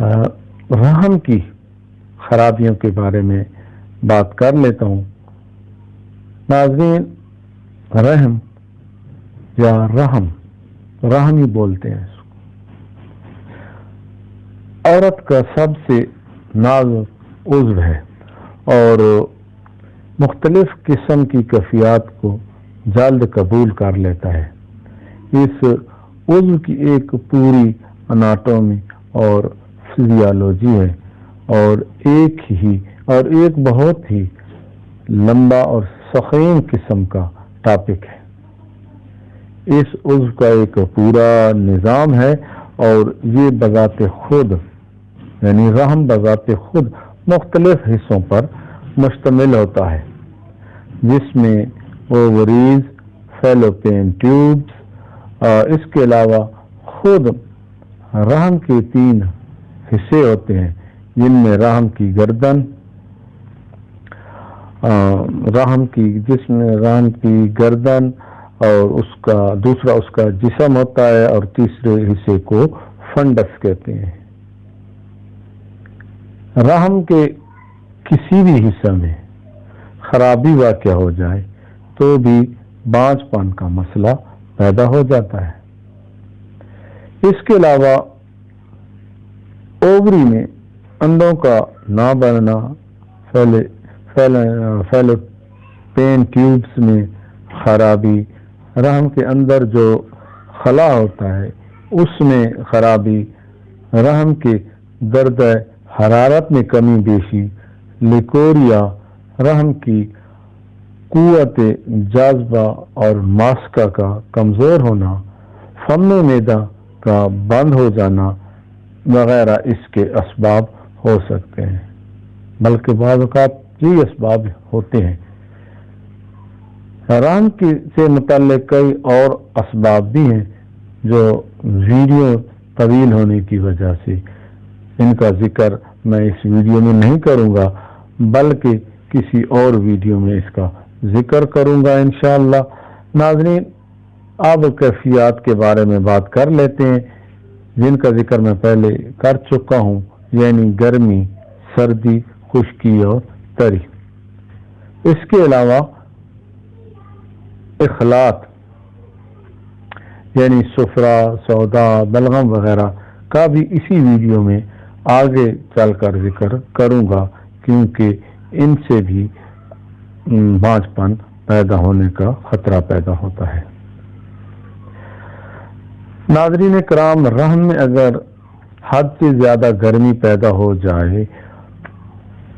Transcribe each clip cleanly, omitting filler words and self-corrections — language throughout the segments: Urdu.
رحم کی خرابیوں کے بارے میں بات کر لیتا ہوں۔ ناظرین، رحم یا رحم ہی بولتے ہیں اس کو، عورت کا سب سے نازک عضو ہے اور مختلف قسم کی کیفیات کو جلد قبول کر لیتا ہے۔ اس عضو کی ایک پوری اناٹومی اور فزیالوجی ہے اور ایک بہت ہی لمبا اور سخین قسم کا ٹاپک ہے۔ اس عضو کا ایک پورا نظام ہے اور یہ بذات خود یعنی رحم بذات خود مختلف حصوں پر مشتمل ہوتا ہے، جس میں اووریز، فیلوپین ٹیوبز، اس کے علاوہ خود رحم کے 3 حصے ہوتے ہیں، جن میں رحم کی گردن، اور دوسرا اس کا جسم ہوتا ہے، اور تیسرے حصے کو فنڈس کہتے ہیں۔ رحم کے کسی بھی حصہ میں خرابی واقع ہو جائے تو بھی بانجھ پن کا مسئلہ پیدا ہو جاتا ہے۔ اس کے علاوہ اووری میں انڈوں کا نہ بننا، فیلوپین ٹیوبز میں خرابی، رحم کے اندر جو خلا ہوتا ہے اس میں خرابی، رحم کے درد حرارت میں کمی بیشی، لیکوریا، رحم کی قوت جاذبہ اور ماسکا کا کمزور ہونا، فم معدہ کا بند ہو جانا وغیرہ اس کے اسباب ہو سکتے ہیں، بلکہ بعض اوقات یہ اسباب ہوتے ہیں۔ رحم سے متعلق کئی اور اسباب بھی ہیں جو ویڈیو طویل ہونے کی وجہ سے ان کا ذکر میں اس ویڈیو میں نہیں کروں گا، بلکہ کسی اور ویڈیو میں اس کا ذکر کروں گا انشاءاللہ۔ ناظرین، اب کیفیات کے بارے میں بات کر لیتے ہیں جن کا ذکر میں پہلے کر چکا ہوں، یعنی گرمی، سردی، خشکی اور تری۔ اس کے علاوہ اخلاط یعنی سفرہ، سودا، بلغم وغیرہ کا بھی اسی ویڈیو میں آگے چل کر ذکر کروں گا، کیونکہ ان سے بھی بانجھ پن پیدا ہونے کا خطرہ پیدا ہوتا ہے۔ ناظرین کرام، رحم میں اگر حد سے زیادہ گرمی پیدا ہو جائے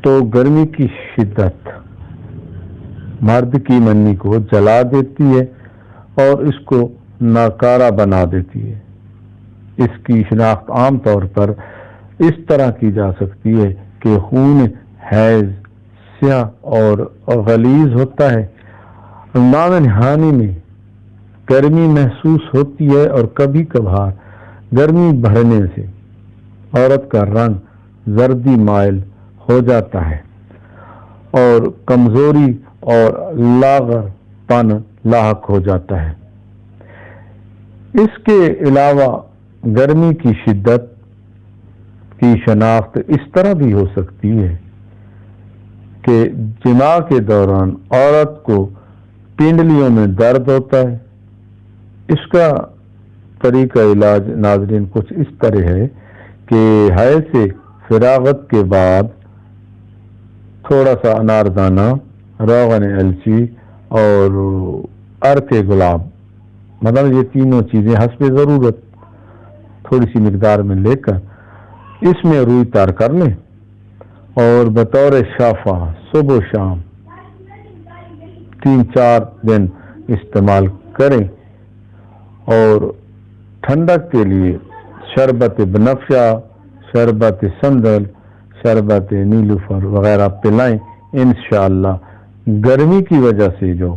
تو گرمی کی شدت مرد کی منی کو جلا دیتی ہے اور اس کو ناکارہ بنا دیتی ہے۔ اس کی شناخت عام طور پر اس طرح کی جا سکتی ہے کہ خون حیض سیاہ اور غلیظ ہوتا ہے، نام نہانی میں گرمی محسوس ہوتی ہے اور کبھی کبھار گرمی بڑھنے سے عورت کا رنگ زردی مائل ہو جاتا ہے اور کمزوری اور لاغر پن لاحق ہو جاتا ہے۔ اس کے علاوہ گرمی کی شدت کی شناخت اس طرح بھی ہو سکتی ہے کہ جماع کے دوران عورت کو پنڈلیوں میں درد ہوتا ہے۔ اس کا طریقہ علاج ناظرین کچھ اس طرح ہے کہ حیض سے فراغت کے بعد تھوڑا سا اناردانہ، روغن الچی اور عرق گلاب، مطلب یہ تینوں چیزیں حسب ضرورت تھوڑی سی مقدار میں لے کر اس میں روئی تار کر لیں اور بطور شافع صبح و شام 3-4 دن استعمال کریں، اور ٹھنڈک کے لیے شربت بنفشہ، شربت سندل، شربت نیلوفر وغیرہ پلائیں۔ انشاءاللہ گرمی کی وجہ سے جو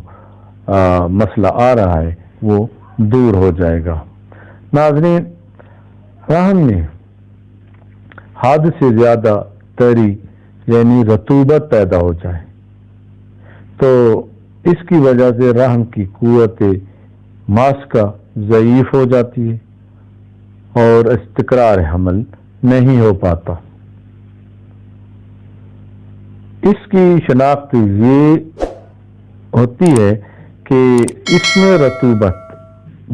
مسئلہ آ رہا ہے وہ دور ہو جائے گا۔ ناظرین، رحم میں حد سے زیادہ تری یعنی رطوبت پیدا ہو جائے تو اس کی وجہ سے رحم کی قوت ماسکا ضعیف ہو جاتی ہے اور استقرار حمل نہیں ہو پاتا۔ اس کی شناخت یہ ہوتی ہے کہ اس میں رطوبت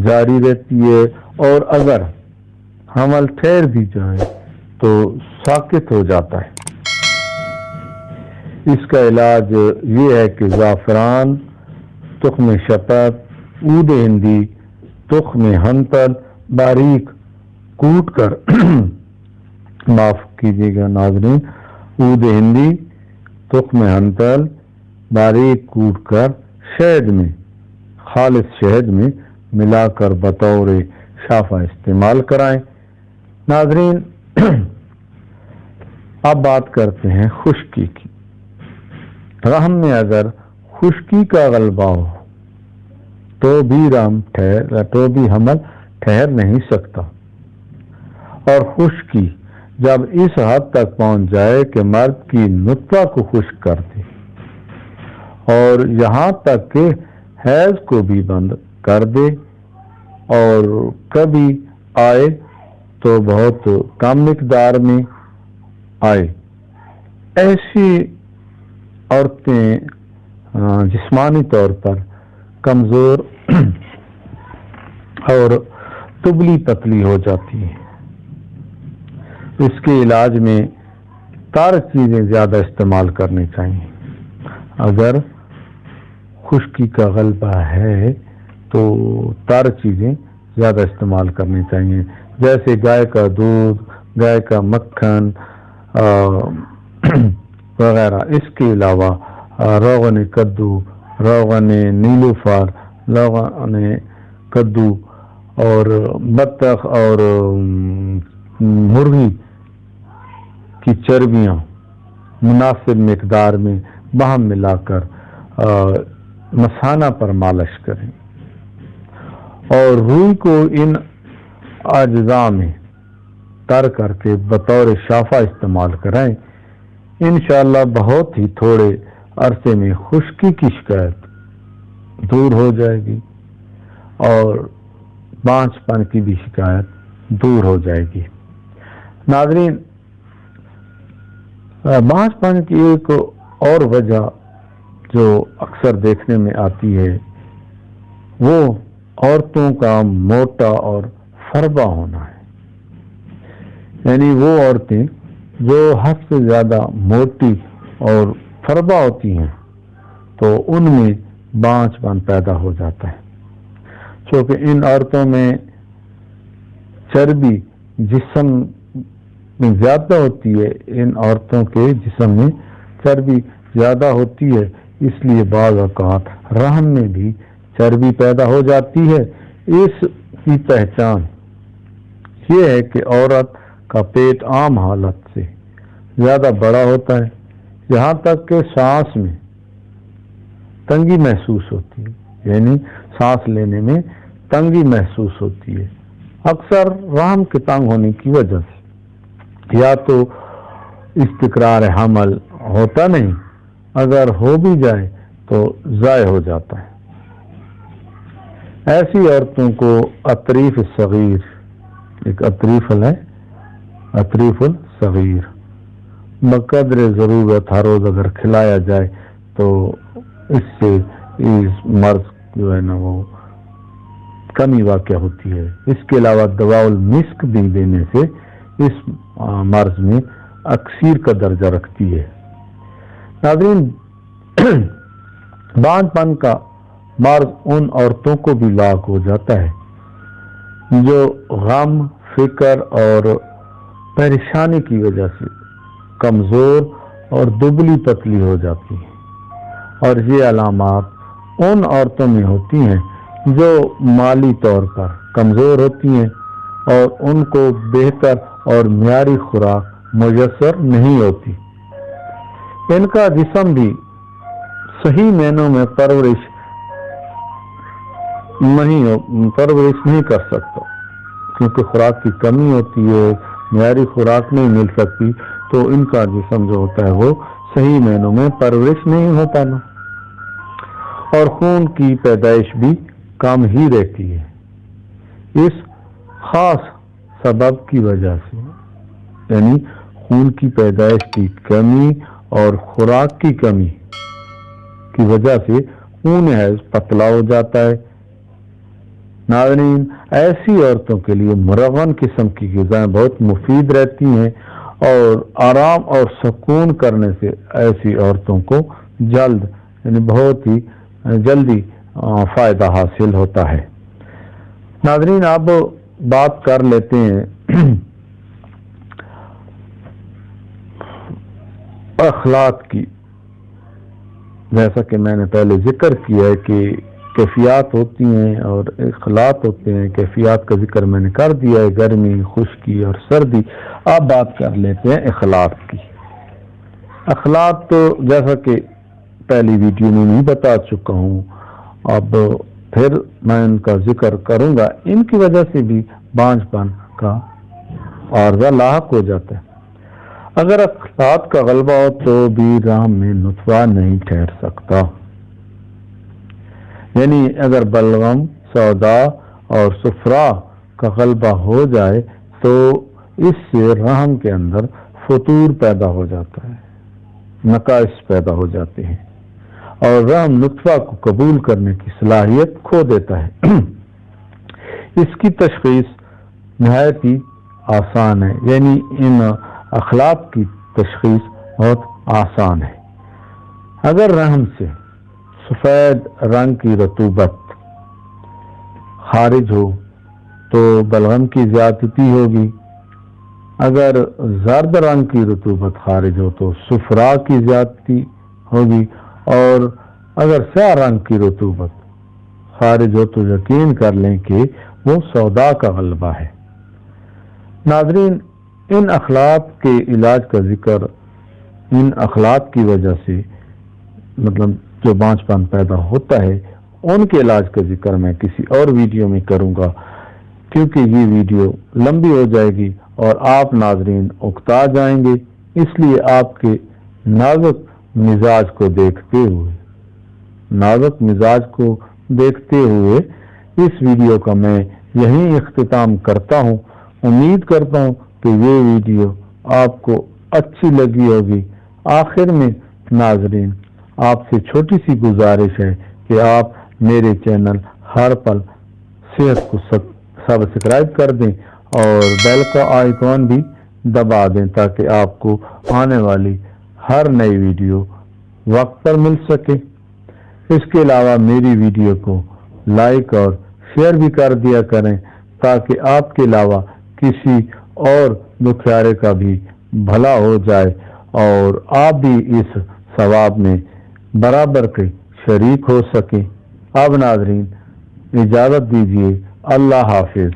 جاری رہتی ہے، اور اگر حمل ٹھہر بھی جائے تو ساکت ہو جاتا ہے۔ اس کا علاج یہ ہے کہ زعفران، تخم شبت، عود ہندی، تخم ہنتل باریک کوٹ کر معاف کیجیے گا ناظرین، عود ہندی، تخم ہنتل باریک کوٹ کر شہد میں، خالص شہد میں ملا کر بطور شافہ استعمال کرائیں۔ ناظرین اب بات کرتے ہیں خشکی کی۔ رحم میں اگر خشکی کا غلبہ ہو تو بھی حمل ٹھہر نہیں سکتا، اور خشکی جب اس حد تک پہنچ جائے کہ مرد کی نطفہ کو خشک کر دے اور یہاں تک کہ حیض کو بھی بند کر دے، اور کبھی آئے تو بہت کم مقدار میں آئے، ایسی عورتیں جسمانی طور پر کمزور اور دبلی پتلی ہو جاتی ہیں۔ اس کے علاج میں تر چیزیں زیادہ استعمال کرنی چاہیے۔ اگر خشکی کا غلبہ ہے تو تر چیزیں زیادہ استعمال کرنی چاہیے، جیسے گائے کا دودھ، گائے کا مکھن وغیرہ۔ اس کے علاوہ روغن کدو، روغن نیلوفر، روغن کدو اور بطخ اور مرغی کی چربیاں مناسب مقدار میں باہم ملا کر مثانہ پر مالش کریں، اور روئی کو ان اجزاء میں تر کر کے بطور شافہ استعمال کرائیں۔ انشاءاللہ بہت ہی تھوڑے عرصے میں خشکی کی شکایت دور ہو جائے گی، اور بانجھ پن کی بھی شکایت دور ہو جائے گی۔ ناظرین بانجھ پن کی ایک اور وجہ جو اکثر دیکھنے میں آتی ہے وہ عورتوں کا موٹا اور فربا ہونا ہے، یعنی وہ عورتیں جو حد سے زیادہ موٹی اور فربا ہوتی ہیں تو ان میں بانجھ پن پیدا ہو جاتا ہے، کیونکہ ان عورتوں میں چربی جسم میں زیادہ ہوتی ہے، ان عورتوں کے جسم میں چربی زیادہ ہوتی ہے، اس لیے بعض اوقات رحم میں بھی چربی پیدا ہو جاتی ہے۔ اس کی پہچان یہ ہے کہ عورت کا پیٹ عام حالت سے زیادہ بڑا ہوتا ہے، یہاں تک کہ سانس میں تنگی محسوس ہوتی ہے، یعنی سانس لینے میں تنگی محسوس ہوتی ہے، اکثر رحم کے تنگ ہونے کی وجہ سے، یا تو استقرار حمل ہوتا نہیں، اگر ہو بھی جائے تو ضائع ہو جاتا ہے۔ ایسی عورتوں کو اطریف الصغیر، ایک اطریف ہے، اطریف الصغیر، بقدر ضرورت ہر روز اگر کھلایا جائے تو اس سے اس مرض جو ہے نا وہ کمی واقع ہوتی ہے۔ اس کے علاوہ دواء المسک بھی دینے سے اس مرض میں اکثیر کا درجہ رکھتی ہے۔ ناظرین بانجھ پن کا مرض ان عورتوں کو بھی لاحق ہو جاتا ہے جو غم، فکر اور پریشانی کی وجہ سے کمزور اور دبلی پتلی ہو جاتی ہیں، اور یہ علامات ان عورتوں میں ہوتی ہیں جو مالی طور پر کمزور ہوتی ہیں اور ان کو بہتر اور معیاری خوراک میسر نہیں ہوتی، ان کا جسم بھی صحیح معنوں میں پرورش نہیں کر سکتا، کیونکہ خوراک کی کمی ہوتی ہے، معیاری خوراک نہیں مل سکتی، تو ان کا جسم جو ہوتا ہے وہ صحیح معنوں میں پرورش نہیں ہو پانا، اور خون کی پیدائش بھی کم ہی رہتی ہے۔ اس خاص سبب کی وجہ سے یعنی خون کی پیدائش کی کمی اور خوراک کی کمی کی وجہ سے خون حیض پتلا ہو جاتا ہے۔ ناظرین، ایسی عورتوں کے لیے مرغن قسم کی غذائیں بہت مفید رہتی ہیں اور آرام اور سکون کرنے سے ایسی عورتوں کو یعنی بہت ہی جلدی فائدہ حاصل ہوتا ہے۔ ناظرین، اب بات کر لیتے ہیں اخلاق کی۔ جیسا کہ میں نے پہلے ذکر کیا ہے کہ کیفیات ہوتی ہیں اور اخلاق ہوتے ہیں۔ کیفیات کا ذکر میں نے کر دیا ہے، گرمی، خشکی اور سردی۔ اب بات کر لیتے ہیں اخلاق کی۔ اخلاق تو جیسا کہ پہلی ویڈیو میں نہیں بتا چکا ہوں، اب پھر میں ان کا ذکر کروں گا۔ ان کی وجہ سے بھی بانجھ پن کا عارضہ لاحق ہو جاتا ہے۔ اگر اخلاق کا غلبہ ہو تو بھی رحم میں نطفہ نہیں ٹھہر سکتا، یعنی اگر بلغم، سودا اور صفرا کا غلبہ ہو جائے تو اس سے رحم کے اندر فطور پیدا ہو جاتا ہے، نقائص پیدا ہو جاتے ہیں اور رحم نطفہ کو قبول کرنے کی صلاحیت کھو دیتا ہے۔ اس کی تشخیص نہایت ہی آسان ہے، یعنی ان اخلاق کی تشخیص بہت آسان ہے۔ اگر رحم سے سفید رنگ کی رطوبت خارج ہو تو بلغم کی زیادتی ہوگی، اگر زرد رنگ کی رطوبت خارج ہو تو صفرا کی زیادتی ہوگی، اور اگر سیاہ رنگ کی رطوبت خارج ہو تو یقین کر لیں کہ وہ سودا کا غلبہ ہے۔ ناظرین، ان اخلاق کے علاج کا ذکر، ان اخلاق کی وجہ سے مطلب جو بانجھ پن پیدا ہوتا ہے، ان کے علاج کا ذکر میں کسی اور ویڈیو میں کروں گا، کیونکہ یہ ویڈیو لمبی ہو جائے گی اور آپ ناظرین اکتا جائیں گے۔ اس لیے آپ کے نازک مزاج کو دیکھتے ہوئے اس ویڈیو کا میں یہیں اختتام کرتا ہوں۔ امید کرتا ہوں کہ یہ ویڈیو آپ کو اچھی لگی ہوگی۔ آخر میں ناظرین، آپ سے چھوٹی سی گزارش ہے کہ آپ میرے چینل ہر پل صحت کو سبسکرائب کر دیں اور بیل کا آئیکن بھی دبا دیں تاکہ آپ کو آنے والی ہر نئی ویڈیو وقت پر مل سکے۔ اس کے علاوہ میری ویڈیو کو لائک اور شیئر بھی کر دیا کریں تاکہ آپ کے علاوہ کسی اور دکھیارے کا بھی بھلا ہو جائے اور آپ بھی اس ثواب میں برابر کے شریک ہو سکیں۔ اب ناظرین اجازت دیجیے، اللہ حافظ۔